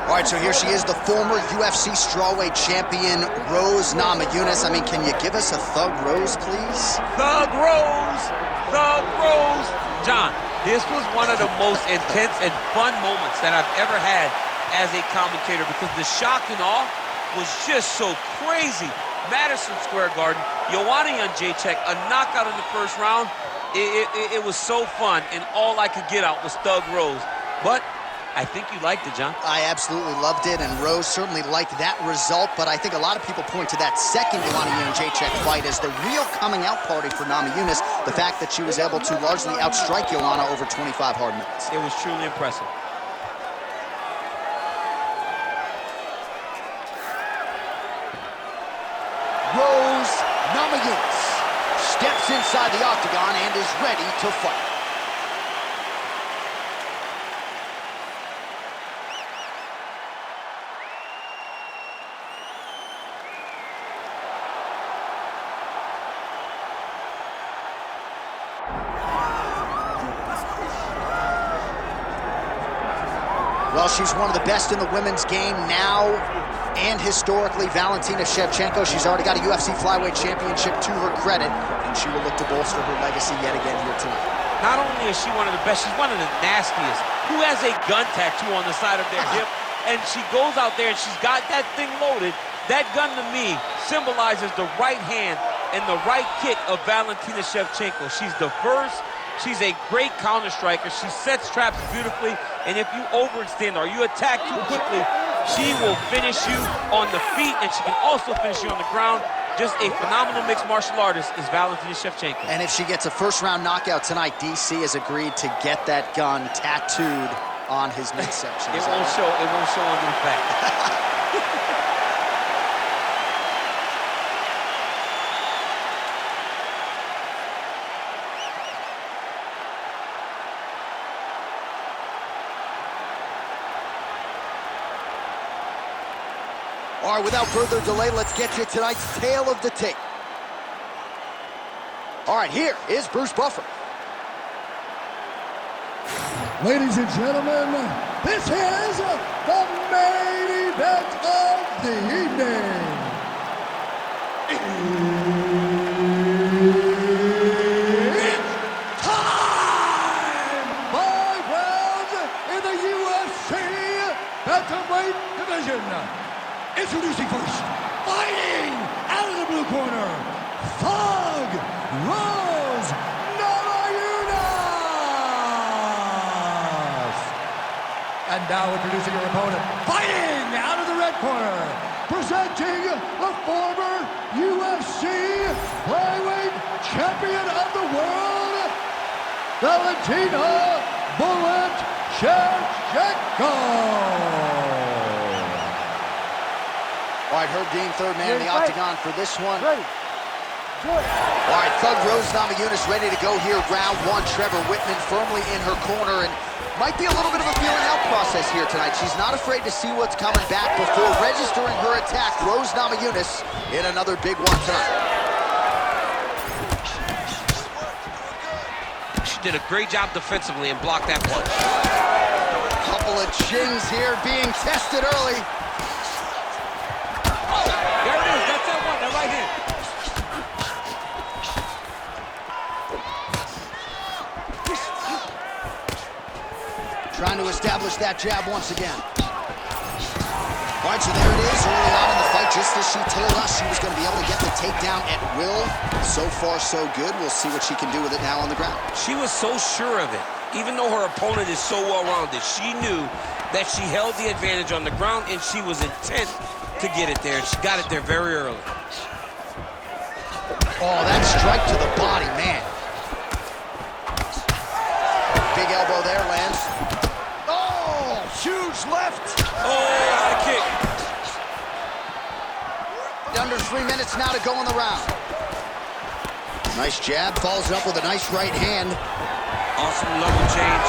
All right, so here she is, the former UFC strawweight champion, Rose Namajunas. I mean, can you give us a Thug Rose, please? Thug Rose! Thug Rose! John, this was one of the most intense and fun moments that I've ever had as a commentator because the shock and awe was just so crazy. Madison Square Garden, Joanna Jędrzejczyk, a knockout in the first round. It was so fun, and all I could get out was Thug Rose. But I think you liked it, John. I absolutely loved it, and Rose certainly liked that result, but I think a lot of people point to that second Joanna Jędrzejczyk fight as the real coming out party for Namajunas, the fact that she was able to largely outstrike Joanna over 25 hard minutes. It was truly impressive. Rose Namajunas steps inside the octagon and is ready to fight. Well, she's one of the best in the women's game now and historically. Valentina Shevchenko, she's already got a UFC flyweight championship to her credit, and she will look to bolster her legacy yet again here tonight. Not only is she one of the best, she's one of the nastiest. Who has a gun tattoo on the side of their hip, and she goes out there and she's got that thing loaded. That gun, to me, symbolizes the right hand and the right kick of Valentina Shevchenko. She's diverse. She's a great counter striker. She sets traps beautifully, and if you overextend or you attack too quickly, she will finish you on the feet, and she can also finish you on the ground. Just a phenomenal mixed martial artist is Valentina Shevchenko. And if she gets a first-round knockout tonight, DC has agreed to get that gun tattooed on his midsection. It won't show on the back. All right, without further delay, let's get you tonight's tale of the tape. All right, here is Bruce Buffer. Ladies and gentlemen, this is the main event of the evening. It's time! 5 rounds in the UFC Bantamweight division. Introducing first, fighting out of the blue corner, Thug Rose Namajunas. And now introducing her opponent, fighting out of the red corner, presenting the former UFC flyweight champion of the world, Valentina Shevchenko. All right, Herb Dean, third man in the octagon for this one. Ready. Good. All right, Thug Rose Namajunas ready to go here. Round one, Trevor Whitman firmly in her corner, and might be a little bit of a feeling out process here tonight. She's not afraid to see what's coming back before registering her attack. Rose Namajunas in another big one tonight. She did a great job defensively and blocked that punch. Couple of chins here being tested early. There it is, that's that one, that right hand. Trying to establish that jab once again. All right, so there it is, early on in the fight, just as she told us she was going to be able to get the takedown at will. So far, so good. We'll see what she can do with it now on the ground. She was so sure of it. Even though her opponent is so well-rounded, she knew that she held the advantage on the ground, and she was intent to get it there, and she got it there very early. Oh, that strike to the body, man. Big elbow there, lands. Oh, huge left. Oh, a kick. Under 3 minutes now to go in the round. Nice jab, follows it up with a nice right hand. Awesome level change.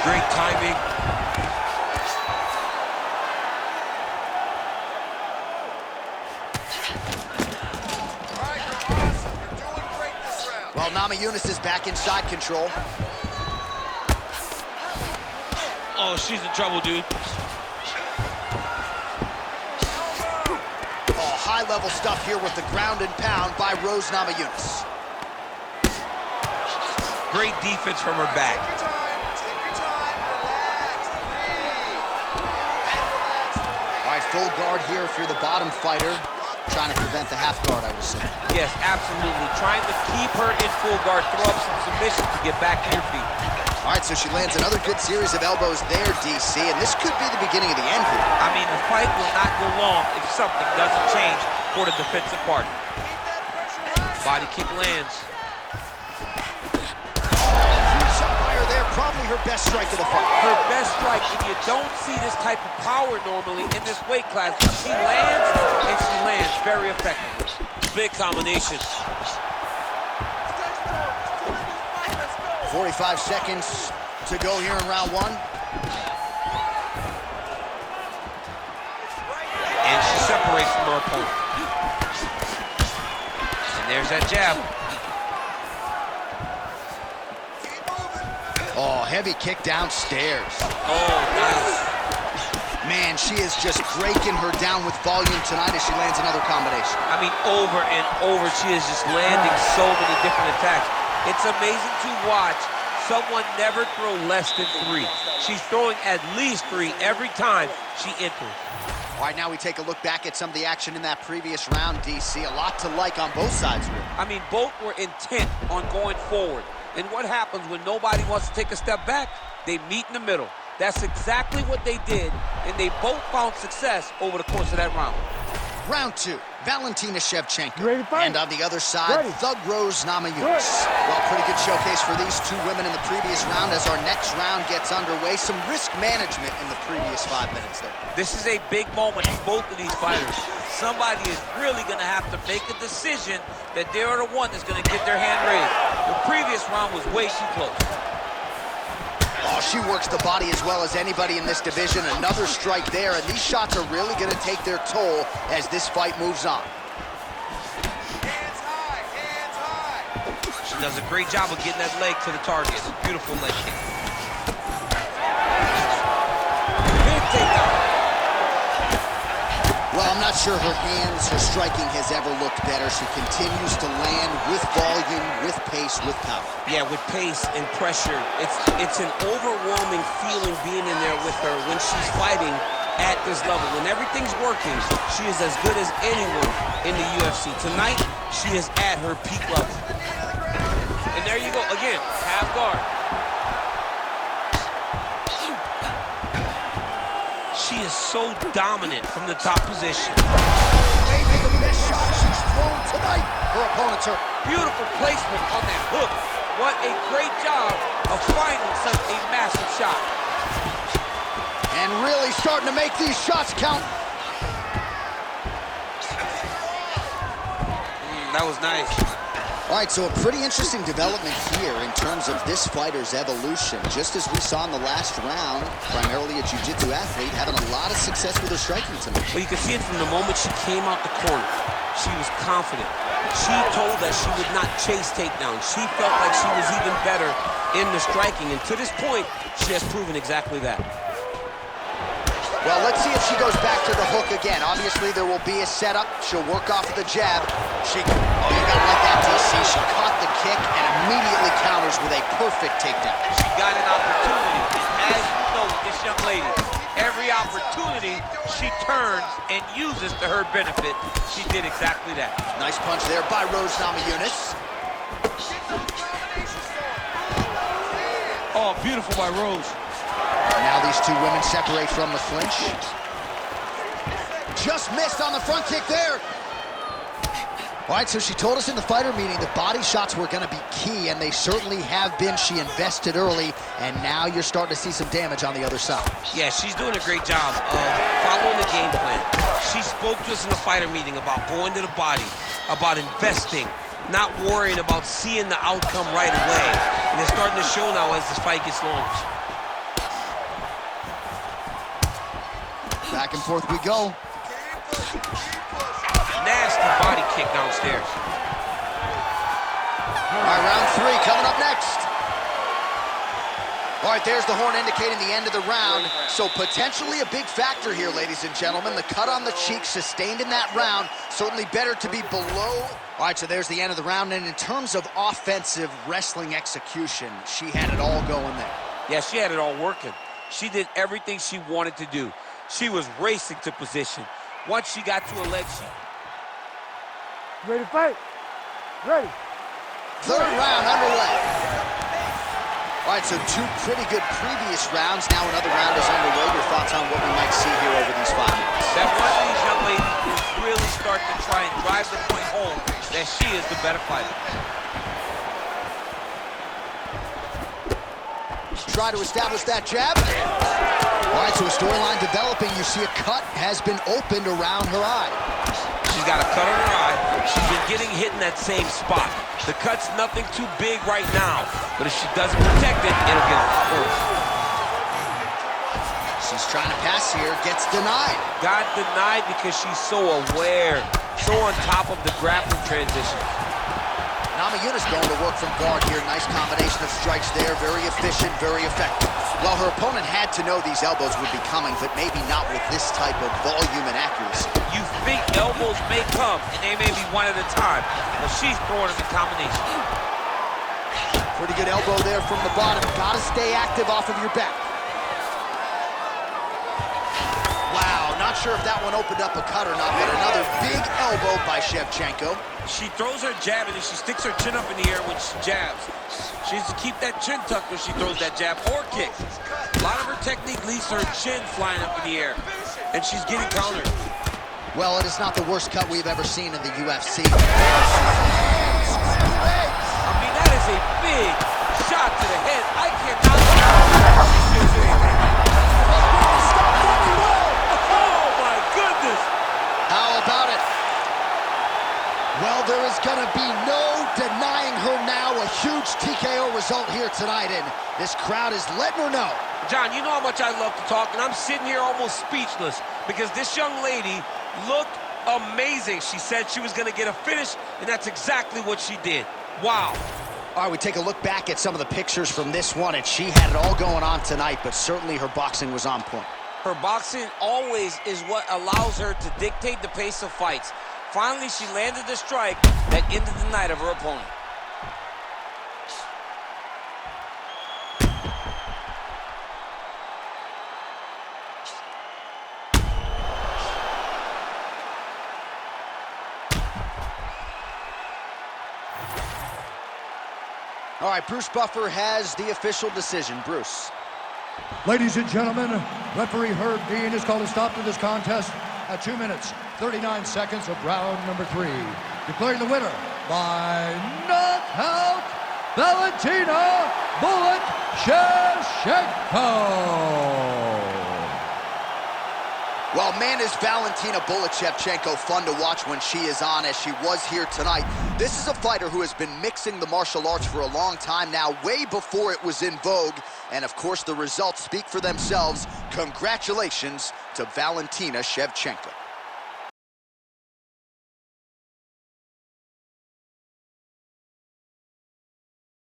Great timing. Well, Namajunas is back inside control. Oh, she's in trouble, dude. Oh, high-level stuff here with the ground and pound by Rose Namajunas. Great defense from her back. All right, full guard here if you're the bottom fighter. Trying to prevent the half guard, I would say. Yes, absolutely. Trying to keep her in full guard, throw up some submissions to get back to your feet. All right, so she lands another good series of elbows there, DC, and this could be the beginning of the end here. I mean, the fight will not go long if something doesn't change for the defensive partner. Body kick lands. Fire there, probably her best strike of the fight. Her best strike, and you don't see this type of power normally in this weight class. She lands, and she lands very effectively. Big combination. 45 seconds to go here in round one. And she separates from her opponent. And there's that jab. Oh, heavy kick downstairs. Oh, nice. Man, she is just breaking her down with volume tonight as she lands another combination. I mean, over and over, she is just landing so many different attacks. It's amazing to watch someone never throw less than 3. She's throwing at least 3 every time she enters. All right, now we take a look back at some of the action in that previous round, DC. A lot to like on both sides here. I mean, both were intent on going forward. And what happens when nobody wants to take a step back? They meet in the middle. That's exactly what they did, and they both found success over the course of that round. Round 2, Valentina Shevchenko. You ready to fight? And on the other side, Thug Rose Namajunas. Well, pretty good showcase for these two women in the previous round as our next round gets underway. Some risk management in the previous 5 minutes there. This is a big moment for both of these fighters. Somebody is really going to have to make a decision that they're the one that's going to get their hand raised. The previous round was way too close. Oh, she works the body as well as anybody in this division. Another strike there, and these shots are really going to take their toll as this fight moves on. Hands high, hands high. She does a great job of getting that leg to the target. Beautiful leg kick. Big takedown. Well, I'm not sure her hands, her striking has ever looked better. She continues to land with volume, with pace, with power. Yeah, with pace and pressure. It's an overwhelming feeling being in there with her when she's fighting at this level. When everything's working, she is as good as anyone in the UFC. Tonight, she is at her peak level. And there you go, again, half guard. She is so dominant from the top position. Maybe the best shot she's thrown tonight. Her opponent's hurt. Beautiful placement on that hook. What a great job of finding such a massive shot. And really starting to make these shots count. That was nice. All right, so a pretty interesting development here in terms of this fighter's evolution. Just as we saw in the last round, primarily a jiu-jitsu athlete, having a lot of success with her striking tonight. Well, you can see it from the moment she came out the corner. She was confident. She told us she would not chase takedowns. She felt like she was even better in the striking, and to this point, she has proven exactly that. Well, let's see if she goes back to the hook again. Obviously, there will be a setup. She'll work off of the jab. Oh, you gotta like that, DC. She caught the kick and immediately counters with a perfect takedown. She got an opportunity. As you know, this young lady, every opportunity she turns and uses to her benefit. She did exactly that. Nice punch there by Rose Namajunas. Oh, beautiful by Rose. Now these two women separate from the clinch. Just missed on the front kick there. All right, so she told us in the fighter meeting that body shots were going to be key, and they certainly have been. She invested early, and now you're starting to see some damage on the other side. Yeah, she's doing a great job of following the game plan. She spoke to us in the fighter meeting about going to the body, about investing not worrying about seeing the outcome right away. And it's starting to show now as this fight gets longer. Back and forth we go. Nasty body kick downstairs. All right, round 3 coming up next. All right, there's the horn indicating the end of the round. So potentially a big factor here, ladies and gentlemen. The cut on the cheek sustained in that round. Certainly better to be below. All right, so there's the end of the round. And in terms of offensive wrestling execution, she had it all going there. Yeah, she had it all working. She did everything she wanted to do. She was racing to position. Once she got to her leg, she... Ready to fight? Ready. Third round underway. All right, so 2 pretty good previous rounds. Now another round is underway. Your thoughts on what we might see here over these 5 minutes? That one of these young ladies will really start to try and drive the point home that she is the better fighter. Try to establish that jab. All right, so a storyline developing. You see a cut has been opened around her eye. She's got a cut on her eye. She's been getting hit in that same spot. The cut's nothing too big right now, but if she doesn't protect it, it'll get worse. She's trying to pass here, gets denied. Got denied because she's so aware, so on top of the grappling transition. Namajunas going to work from guard here. Nice combination of strikes there. Very efficient, very effective. Well, her opponent had to know these elbows would be coming, but maybe not with this type of volume and accuracy. You think elbows may come, and they may be one at a time, but she's throwing them in combination. Pretty good elbow there from the bottom. Got to stay active off of your back. Wow, not sure if that one opened up a cut or not, but another big elbow by Shevchenko. She throws her jab and then she sticks her chin up in the air when she jabs. She needs to keep that chin tucked when she throws that jab or kick. A lot of her technique leaves her chin flying up in the air, and she's getting countered. Well, it is not the worst cut we've ever seen in the UFC. I mean, that is a big shot to the head. I cannot... Oh, my goodness! How about it? Well, there is going to be no denying her now. A huge TKO result here tonight, and this crowd is letting her know. John, you know how much I love to talk, and I'm sitting here almost speechless because this young lady looked amazing. She said she was going to get a finish, and that's exactly what she did. Wow. All right, we take a look back at some of the pictures from this one, and she had it all going on tonight, but certainly her boxing was on point. Her boxing always is what allows her to dictate the pace of fights. Finally, she landed the strike that ended the night of her opponent. All right, Bruce Buffer has the official decision. Bruce. Ladies and gentlemen, referee Herb Dean has called a stop to this contest at 2 minutes, 39 seconds of round number 3. Declaring the winner by knockout, Valentina "Bullet" Shevchenko. Well, man, is Valentina "Bullet" Shevchenko fun to watch when she is on, as she was here tonight. This is a fighter who has been mixing the martial arts for a long time now, way before it was in vogue. And, of course, the results speak for themselves. Congratulations to Valentina Shevchenko.